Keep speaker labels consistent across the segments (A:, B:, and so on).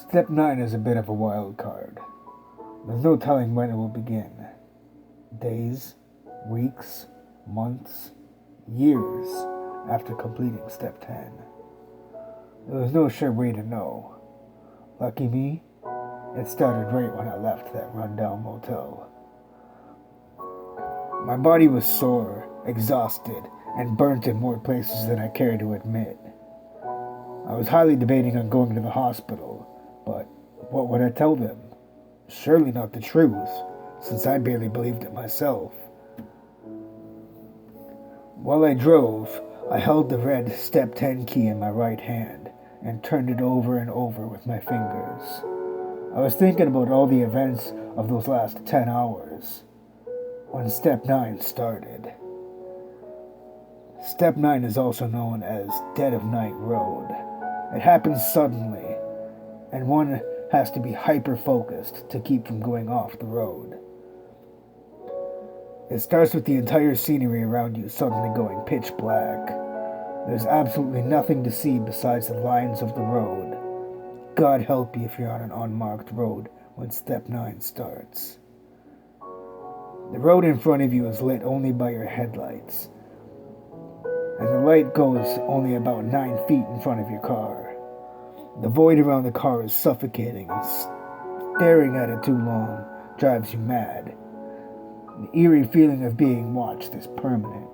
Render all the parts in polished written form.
A: Step 9 is a bit of a wild card. There's no telling when it will begin. Days, weeks, months, years after completing Step 10. There was no sure way to know. Lucky me, it started right when I left that rundown motel. My body was sore, exhausted, and burnt in more places than I cared to admit. I was highly debating on going to the hospital, but what would I tell them? Surely not the truth, since I barely believed it myself. While I drove, I held the red Step 10 key in my right hand and turned it over and over with my fingers. I was thinking about all the events of those last 10 hours when Step 9 started. Step 9 is also known as Dead of Night Road. It happens suddenly, and one has to be hyper-focused to keep from going off the road. It starts with the entire scenery around you suddenly going pitch black. There's absolutely nothing to see besides the lines of the road. God help you if you're on an unmarked road when Step 9 starts. The road in front of you is lit only by your headlights, and the light goes only about 9 feet in front of your car. The void around the car is suffocating, and staring at it too long drives you mad. The eerie feeling of being watched is permanent,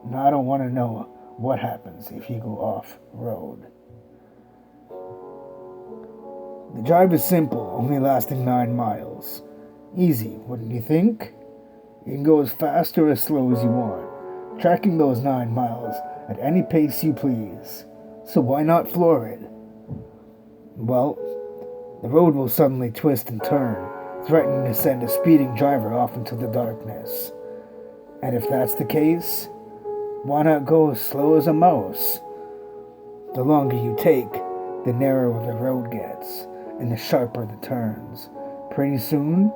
A: and I don't want to know what happens if you go off road. The drive is simple, only lasting 9 miles. Easy, wouldn't you think? You can go as fast or as slow as you want, tracking those 9 miles at any pace you please. So why not floor it? Well, the road will suddenly twist and turn, threatening to send a speeding driver off into the darkness. And if that's the case, why not go as slow as a mouse? The longer you take, the narrower the road gets, and the sharper the turns. Pretty soon,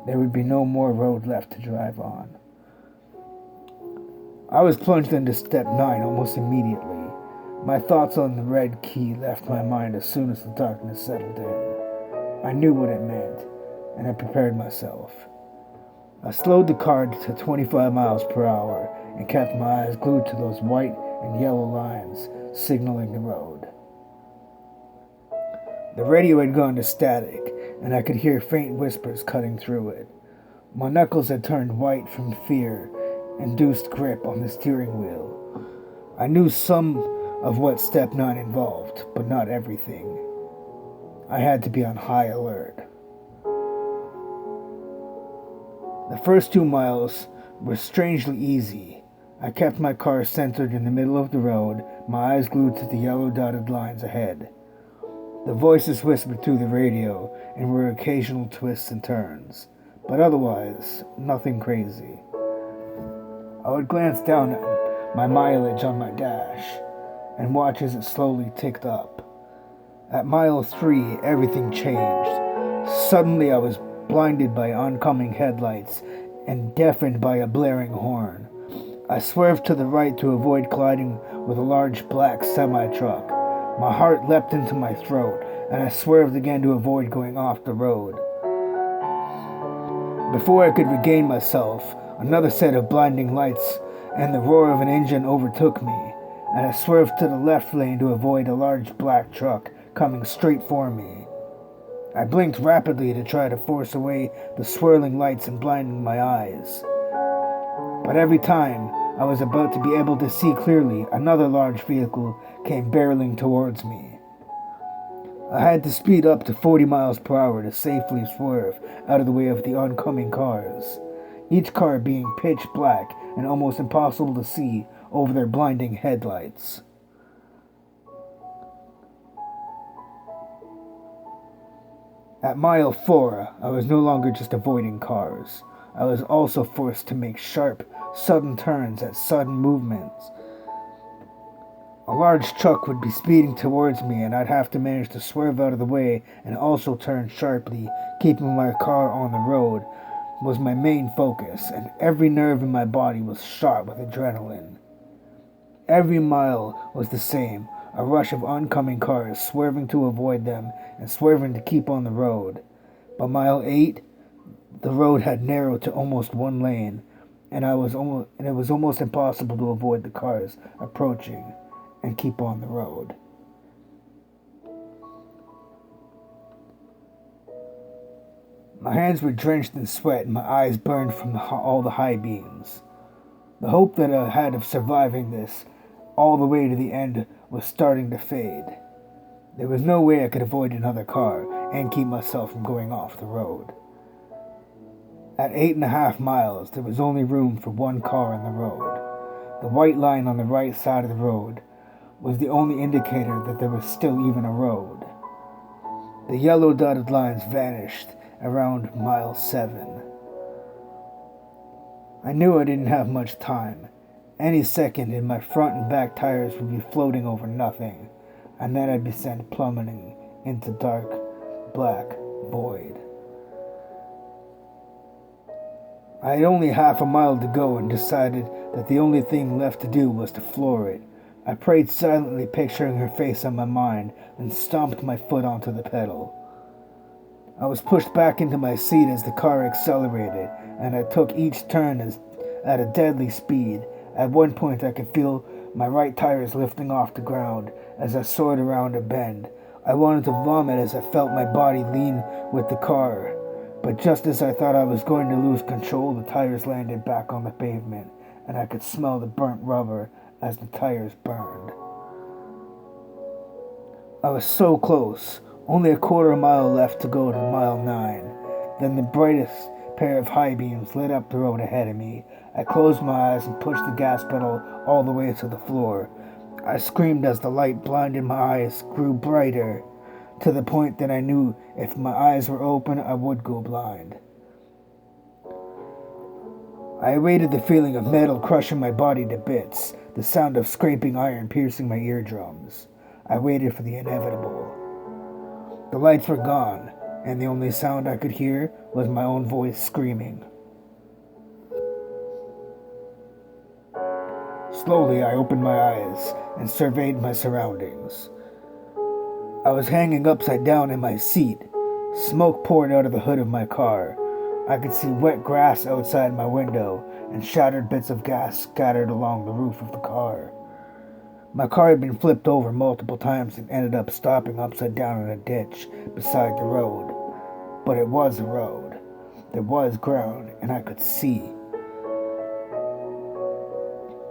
A: there would be no more road left to drive on. I was plunged into Step 9 almost immediately. My thoughts on the red key left my mind as soon as the darkness settled in. I knew what it meant, and I prepared myself. I slowed the car to 25 miles per hour and kept my eyes glued to those white and yellow lines signaling the road. The radio had gone to static, and I could hear faint whispers cutting through it. My knuckles had turned white from fear-induced grip on the steering wheel. I knew some of what Step 9 involved, but not everything. I had to be on high alert. The first 2 miles were strangely easy. I kept my car centered in the middle of the road, my eyes glued to the yellow dotted lines ahead. The voices whispered through the radio and were occasional twists and turns, but otherwise, nothing crazy. I would glance down at my mileage on my dash and watch as it slowly ticked up. At mile 3, everything changed. Suddenly I was blinded by oncoming headlights and deafened by a blaring horn. I swerved to the right to avoid colliding with a large black semi-truck. My heart leapt into my throat, and I swerved again to avoid going off the road. Before I could regain myself, another set of blinding lights and the roar of an engine overtook me, and I swerved to the left lane to avoid a large black truck coming straight for me. I blinked rapidly to try to force away the swirling lights and blinding my eyes. But every time I was about to be able to see clearly, another large vehicle came barreling towards me. I had to speed up to 40 miles per hour to safely swerve out of the way of the oncoming cars, each car being pitch black and almost impossible to see over their blinding headlights. At mile 4, I was no longer just avoiding cars. I was also forced to make sharp, sudden turns at sudden movements. A large truck would be speeding towards me, and I'd have to manage to swerve out of the way and also turn sharply. Keeping my car on the road was my main focus, and every nerve in my body was shot with adrenaline. Every mile was the same, a rush of oncoming cars, swerving to avoid them and swerving to keep on the road. By mile 8, the road had narrowed to almost one lane, and it was almost impossible to avoid the cars approaching and keep on the road. My hands were drenched in sweat and my eyes burned from all the high beams. The hope that I had of surviving this all the way to the end was starting to fade. There was no way I could avoid another car and keep myself from going off the road. At 8.5 miles, there was only room for one car on the road. The white line on the right side of the road was the only indicator that there was still even a road. The yellow dotted lines vanished around mile 7. I knew I didn't have much time. Any second and my front and back tires would be floating over nothing, and then I'd be sent plummeting into dark, black void. I had only half a mile to go and decided that the only thing left to do was to floor it. I prayed silently, picturing her face on my mind, then stomped my foot onto the pedal. I was pushed back into my seat as the car accelerated, and I took each turn at a deadly speed. At one point I could feel my right tires lifting off the ground as I soared around a bend. I wanted to vomit as I felt my body lean with the car. But just as I thought I was going to lose control, the tires landed back on the pavement, and I could smell the burnt rubber as the tires burned. I was so close, only a quarter mile left to go to mile 9. Then the brightest pair of high beams lit up the road ahead of me. I closed my eyes and pushed the gas pedal all the way to the floor. I screamed as the light blinded my eyes grew brighter, to the point that I knew if my eyes were open, I would go blind. I awaited the feeling of metal crushing my body to bits, the sound of scraping iron piercing my eardrums. I waited for the inevitable. The lights were gone, and the only sound I could hear was my own voice screaming. Slowly, I opened my eyes and surveyed my surroundings. I was hanging upside down in my seat. Smoke poured out of the hood of my car. I could see wet grass outside my window and shattered bits of gas scattered along the roof of the car. My car had been flipped over multiple times and ended up stopping upside down in a ditch beside the road. But it was a road. There was ground, and I could see.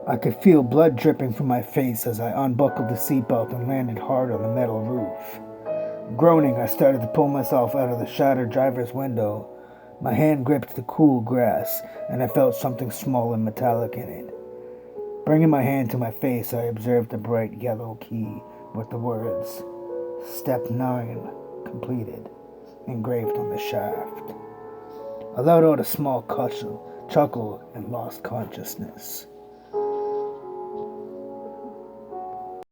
A: I could feel blood dripping from my face as I unbuckled the seatbelt and landed hard on the metal roof. Groaning, I started to pull myself out of the shattered driver's window. My hand gripped the cool grass, and I felt something small and metallic in it. Bringing my hand to my face, I observed a bright yellow key with the words, Step 9 completed, engraved on the shaft. I let out a small chuckle and lost consciousness.